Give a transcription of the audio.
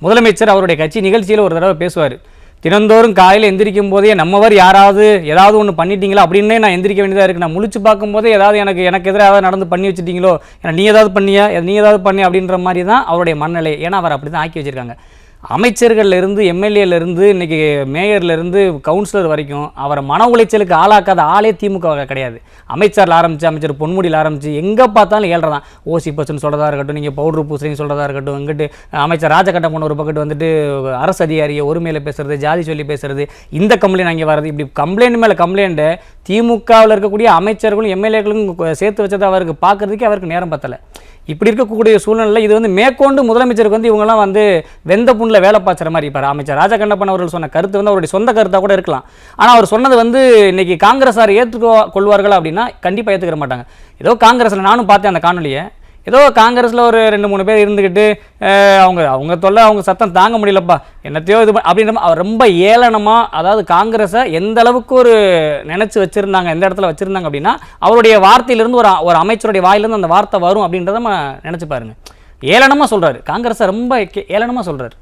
முதலமைச்சர் அவருடைய கட்சி நிகழ்ச்சியில் ஒரு தடவை பேசுவார். தினந்தோறும் காலையில் எந்திரிக்கும் போதே நம்மவர் யாராவது ஏதாவது ஒன்று பண்ணிட்டீங்களா அப்படின்னே நான் எந்திரிக்க வேண்டியதாக இருக்குது. நான் முழிச்சு பார்க்கும்போதே ஏதாவது எனக்கு எதிராக ஏதாவது நடந்து பண்ணி வச்சுட்டீங்களோ, ஏன்னா நீ ஏதாவது பண்ணியா, நீ ஏதாவது பண்ணி அப்படின்ற மாதிரி தான் அவருடைய மனநிலை. ஏன்னா அவர் அப்படி தான் ஆக்கி வச்சுருக்காங்க. அமைச்சர்கள்லேருந்து எம்எல்ஏலேருந்து இன்றைக்கி மேயர்லேருந்து கவுன்சிலர் வரைக்கும் அவரை மன உளைச்சலுக்கு ஆளாக்காத ஆளே திமுக கிடையாது. அமைச்சரில் ஆரம்பித்து அமைச்சர் பொன்முடியில் ஆரம்பித்து எங்கே பார்த்தாலும் ஏழ்ற தான். ஓசி பர்சன் சொல்கிறதா இருக்கட்டும், நீங்கள் பவுட்ரு பூசணின்னு சொல்கிறதா இருக்கட்டும், இங்கிட்டு அமைச்சர் ராஜகட்டம் போன ஒரு பக்கத்து வந்துட்டு அரசு அதிகாரியை ஒருமையில் பேசுகிறது, ஜாதி சொல்லி பேசுகிறது, இந்த கம்ப்ளைண்ட் அங்கே வர்றது, இப்படி கம்ப்ளைண்ட் மேலே கம்ப்ளைண்ட்டு திமுகவில் இருக்கக்கூடிய அமைச்சர்களும் எம்எல்ஏக்களும் சேர்த்து வச்சதை அவருக்கு பார்க்குறதுக்கே அவருக்கு நேரம் பத்தலை. இப்படி இருக்கக்கூடிய சூழ்நிலை இது வந்து மேற்கொண்டு முதலமைச்சருக்கு வந்து இவங்கெல்லாம் வந்து வெந்த புண்ணில் வேலை பார்க்குற மாதிரி. இப்போ அமைச்சர் ராஜகண்ணப்பன் அவர்கள் சொன்ன கருத்து வந்து அவருடைய சொந்த கருத்தாக கூட இருக்கலாம். ஆனால் அவர் சொன்னது வந்து இன்னைக்கு காங்கிரஸார் ஏற்றுக்கொள்வார்கள் அப்படின்னா கண்டிப்பாக ஏற்றுக்கிற மாட்டாங்க. ஏதோ காங்கிரஸில் நானும் பார்த்தேன் அந்த காணொலியை. ஏதோ காங்கிரஸில் ஒரு 2-3 பேர் இருந்துக்கிட்டு அவங்க தொல்லை, அவங்க சத்தம் தாங்க முடியலப்பா, என்னத்தையோ இது அப்படின்ற அவர் ரொம்ப ஏளனமாக, அதாவது காங்கிரஸை எந்த அளவுக்கு ஒரு நினச்சி வச்சுருந்தாங்க, எந்த இடத்துல வச்சுருந்தாங்க அப்படின்னா அவருடைய வார்த்தையிலேருந்து ஒரு அமைச்சருடைய வாயிலேருந்து அந்த வார்த்தை வரும் அப்படின்றத நினச்சி பாருங்கள். ஏளனமாக சொல்கிறாரு, காங்கிரஸை ரொம்ப ஏளனமாக சொல்கிறார்.